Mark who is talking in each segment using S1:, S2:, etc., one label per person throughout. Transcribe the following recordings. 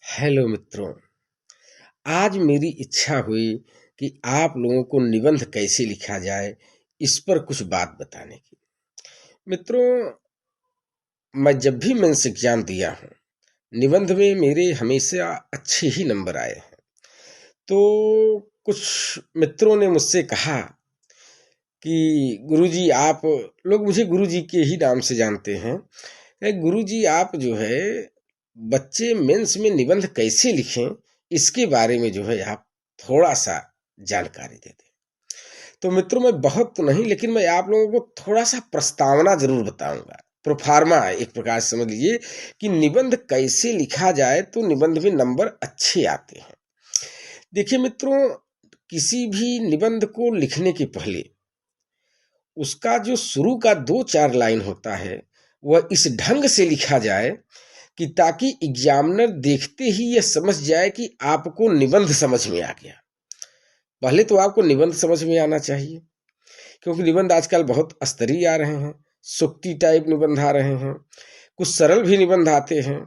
S1: Hello मित्रों। आज मेरी इच्छा हुई कि आप लोगों को निबंध कैसे लिखा जाए इस पर कुछ बात बताने की। मित्रों, मैं जब भी मेंस एग्जाम दिया हूँ, निबंध में मेरे हमेशा अच्छे ही नंबर आए हैं। तो कुछ मित्रों ने मुझसे कहा कि गुरुजी, आप लोग मुझे गुरुजी के ही नाम से जानते हैं, गुरुजी आप जो है बच्चे मेंस में निबंध कैसे लिखें इसके बारे में जो है आप थोड़ा सा जानकारी दे दें। तो मित्रों, मैं बहुत तो नहीं, लेकिन मैं आप लोगों को थोड़ा सा प्रस्तावना जरूर बताऊंगा। प्रोफार्मा है, एक प्रकार से समझ लीजिए कि निबंध कैसे लिखा जाए तो निबंध में नंबर अच्छे आते हैं। देखिए मित्रों, किसी भी निबंध को लिखने के पहले उसका जो शुरू का 2-4 लाइन होता है वह इस ढंग से लिखा जाए कि ताकि एग्जामिनर देखते ही यह समझ जाए कि आपको निबंध समझ में आ गया। पहले तो आपको निबंध समझ में आना चाहिए, क्योंकि निबंध आजकल बहुत स्तरीय आ रहे हैं, सूक्ति टाइप निबंध आ रहे हैं, कुछ सरल भी निबंध आते हैं।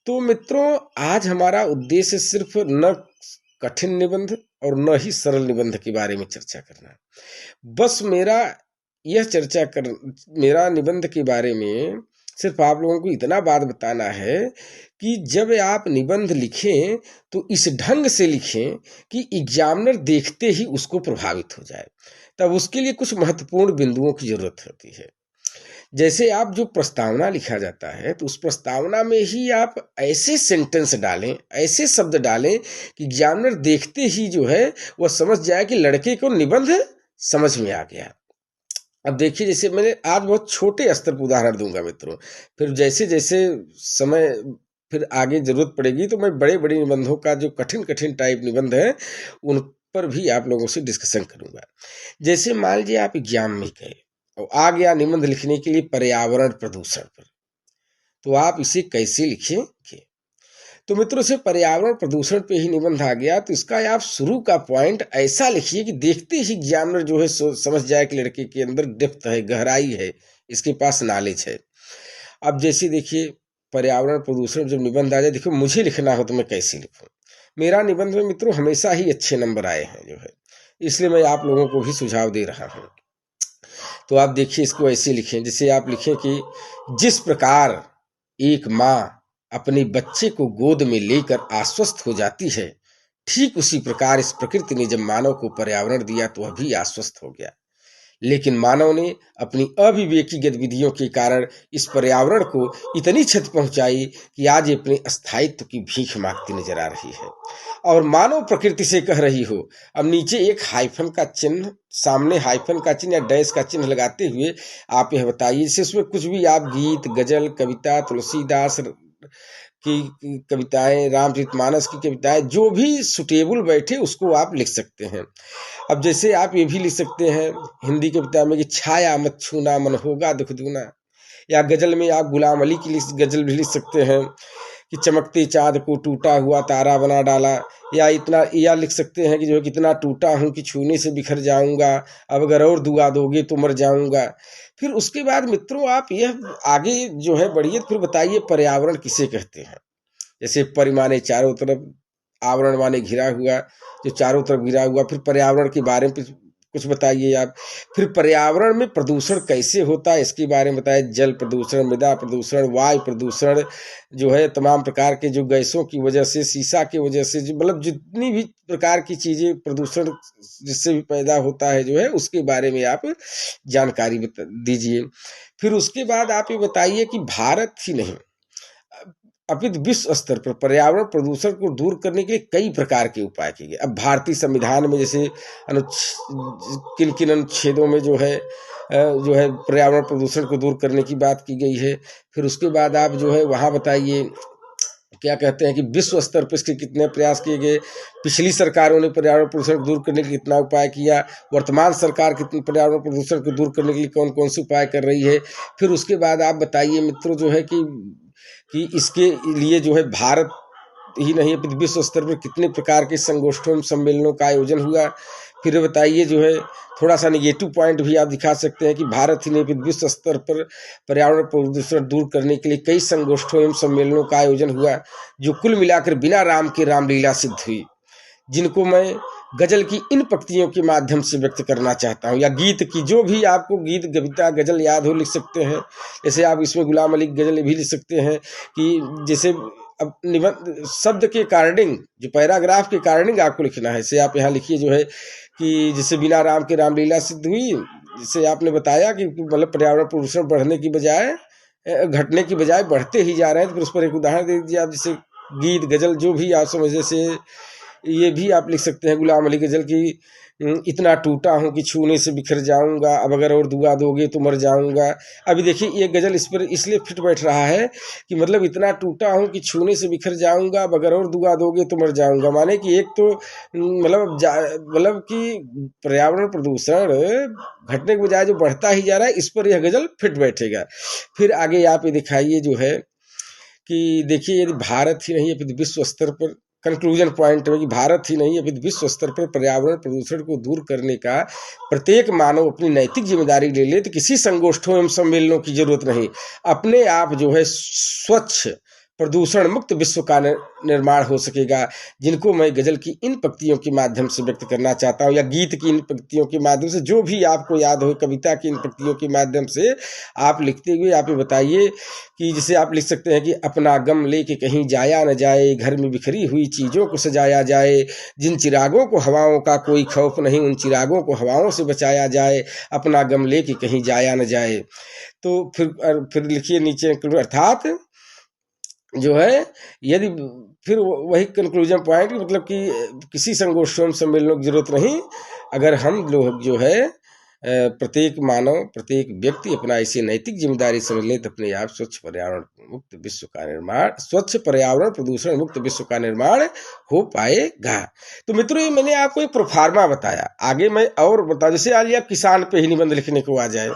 S1: तो मित्रों, आज हमारा उद्देश्य सिर्फ न कठिन निबंध और न ही सरल निबंध के बारे में चर्चा करना। बस मेरा निबंध के बारे में सिर्फ आप लोगों को इतना बात बताना है कि जब आप निबंध लिखें तो इस ढंग से लिखें कि एग्जामिनर देखते ही उसको प्रभावित हो जाए। तब उसके लिए कुछ महत्वपूर्ण बिंदुओं की जरूरत होती है। जैसे आप जो प्रस्तावना लिखा जाता है तो उस प्रस्तावना में ही आप ऐसे सेंटेंस डालें, ऐसे शब्द डालें कि एग्जामिनर देखते ही जो है वह समझ जाए कि लड़के को निबंध समझ में आ गया। अब देखिए, जैसे मैंने आज बहुत छोटे स्तर पर उदाहरण दूंगा मित्रों, फिर जैसे जैसे समय फिर आगे जरूरत पड़ेगी तो मैं बड़े बड़े निबंधों का जो कठिन कठिन टाइप निबंध है उन पर भी आप लोगों से डिस्कशन करूंगा। जैसे मान लीजिए आप एग्जाम में गए और आ गया निबंध लिखने के लिए पर्यावरण प्रदूषण पर, तो आप इसे कैसे लिखेंगे? तो मित्रों, से पर्यावरण प्रदूषण पे ही निबंध आ गया तो इसका आप शुरू का पॉइंट ऐसा लिखिए कि देखते ही एग्जामिनर जो है समझ जाए कि लड़के के अंदर डेप्थ है, गहराई है, इसके पास नॉलेज है। अब जैसे देखिए, पर्यावरण प्रदूषण जब निबंध आ जाए, देखो मुझे लिखना हो तो मैं कैसे लिखूं। मेरा निबंध में मित्रों हमेशा ही अच्छे नंबर आए हैं जो है, इसलिए मैं आप लोगों को भी सुझाव दे रहा हूँ। तो आप देखिए, इसको ऐसे लिखें, जैसे आप लिखें कि जिस प्रकार एक माँ अपने बच्चे को गोद में लेकर आश्वस्त हो जाती है, ठीक उसी प्रकार इस प्रकृति ने जब मानव को पर्यावरण दिया तो वह भी आश्वस्त हो गया। लेकिन मानव ने अपनी अविवेकी गतिविधियों के कारण इस पर्यावरण को इतनी क्षति पहुंचाई कि आज ये अपने स्थायित्व की भीख मांगती नजर आ रही है। और मानव प्रकृति से कह रही हो, अब नीचे एक हाइफन का चिन्ह, सामने हाइफन का चिन्ह या डैश का चिन्ह लगाते हुए आप यह बताइए, जैसे उसमें कुछ भी आप गीत, गजल, कविता, तुलसीदास की कविताएं, रामचरितमानस की कविताएं, जो भी सुटेबल बैठे उसको आप लिख सकते हैं। अब जैसे आप ये भी लिख सकते हैं हिंदी कविता में कि छाया मत छूना मन होगा दुख दूना, या गजल में आप गुलाम अली की गजल भी लिख सकते हैं कि चमकते चाँद को टूटा हुआ तारा बना डाला, या लिख सकते हैं कि जो है कितना टूटा हूँ कि छूने से बिखर जाऊंगा, अब अगर और दुआ दोगे तो मर जाऊंगा। फिर उसके बाद मित्रों आप यह आगे जो है बढ़िए, फिर बताइए पर्यावरण किसे कहते हैं। जैसे परि माने चारों तरफ, आवरण माने घिरा हुआ, जो चारों तरफ घिरा हुआ, फिर पर्यावरण के बारे में कुछ बताइए आप। फिर पर्यावरण में प्रदूषण कैसे होता है इसके बारे में बताइए, जल प्रदूषण, मृदा प्रदूषण, वायु प्रदूषण, जो है तमाम प्रकार के जो गैसों की वजह से, शीशा की वजह से, जो मतलब जितनी भी प्रकार की चीजें प्रदूषण जिससे भी पैदा होता है जो है, उसके बारे में आप जानकारी दीजिए। फिर उसके बाद आप ये बताइए कि भारत ही नहीं अपितु विश्व स्तर पर पर्यावरण प्रदूषण को दूर करने के लिए कई प्रकार के उपाय किए गए। अब भारतीय संविधान में जैसे किन किन अनुच्छेदों में जो है पर्यावरण प्रदूषण को दूर करने की बात की गई है। फिर उसके बाद आप जो है वहाँ बताइए क्या कहते हैं कि विश्व स्तर पर इसके कितने प्रयास किए गए, पिछली सरकारों ने पर्यावरण प्रदूषण को दूर करने के लिए कितना उपाय किया, वर्तमान सरकार कितने पर्यावरण प्रदूषण को दूर करने के लिए कौन कौन से उपाय कर रही है। फिर उसके बाद आप बताइए मित्रों जो है कि इसके लिए जो है भारत ही नहीं विश्व स्तर पर कितने प्रकार के संगोष्ठों सम्मेलनों का आयोजन हुआ। फिर बताइए जो है थोड़ा सा निगेटिव पॉइंट भी आप दिखा सकते हैं कि भारत ही नहीं विश्व स्तर पर पर्यावरण प्रदूषण दूर करने के लिए कई संगोष्ठों एवं सम्मेलनों का आयोजन हुआ, जो कुल मिलाकर बिना राम के रामलीला सिद्ध हुई, जिनको मैं गजल की इन पंक्तियों के माध्यम से व्यक्त करना चाहता हूँ, या गीत की जो भी आपको गीत कविता गजल याद हो लिख सकते हैं। जैसे आप इसमें गुलाम अली की गजल भी लिख सकते हैं कि जैसे अब निबंध शब्द के कार्डिंग, जो पैराग्राफ के कार्डिंग आपको लिखना है, जैसे आप यहाँ लिखिए जो है कि जैसे बिना राम के रामलीला सिद्ध हुई, जैसे आपने बताया कि मतलब पर्यावरण प्रदूषण बढ़ने की बजाय घटने की बजाय बढ़ते ही जा रहे हैं, तो फिर उस पर एक उदाहरण दे दीजिए आप, जैसे गीत गजल जो भी आप समझ, जैसे ये भी आप लिख सकते हैं गुलाम अली गजल की, इतना टूटा हूँ कि छूने से बिखर जाऊंगा, अब अगर और दुआ दोगे तो मर जाऊंगा। अभी देखिए ये गजल इस पर इसलिए फिट बैठ रहा है कि मतलब इतना टूटा हूँ कि छूने से बिखर जाऊंगा, अब अगर और दुआ दोगे तो मर जाऊंगा, माने कि एक तो मतलब कि पर्यावरण प्रदूषण घटने के बजाय जो बढ़ता ही जा रहा है, इस पर यह गजल फिट बैठेगा। फिर आगे आप ये दिखाइए जो है कि देखिए यदि भारत ही नहीं है विश्व स्तर पर, कंक्लूजन पॉइंट है कि भारत ही नहीं है विश्व स्तर पर पर्यावरण प्रदूषण को दूर करने का प्रत्येक मानव अपनी नैतिक जिम्मेदारी ले ले, तो किसी संगोष्ठों एवं सम्मेलनों की जरूरत नहीं, अपने आप जो है स्वच्छ प्रदूषण मुक्त विश्व का निर्माण हो सकेगा, जिनको मैं गजल की इन पंक्तियों के माध्यम से व्यक्त करना चाहता हूँ, या गीत की इन पंक्तियों के माध्यम से, जो भी आपको याद हो, कविता की इन पंक्तियों के माध्यम से आप लिखते हुए आप ये बताइए कि जैसे आप लिख सकते हैं कि अपना गम लेके कहीं जाया न जाए, घर में बिखरी हुई चीज़ों को सजाया जाए, जिन चिरागों को हवाओं का कोई खौफ नहीं, उन चिरागों को हवाओं से बचाया जाए, अपना गम लेके कहीं जाया न जाए। तो फिर लिखिए नीचे, अर्थात जो है यदि फिर वही कंक्लूजन पॉइंट, मतलब कि किसी संगोष्ठों सम्मेलनों की जरूरत नहीं, अगर हम लोग जो है प्रत्येक मानव प्रत्येक व्यक्ति अपना ऐसी नैतिक जिम्मेदारी समझ लें, तो अपने आप स्वच्छ पर्यावरण मुक्त विश्व का निर्माण, स्वच्छ पर्यावरण प्रदूषण मुक्त विश्व का निर्माण हो पाएगा। तो मित्रों ये मैंने आपको एक प्रोफार्मा बताया, आगे मैं और बता, जैसे आज आप किसान पे ही निबंध लिखने को आ जाए,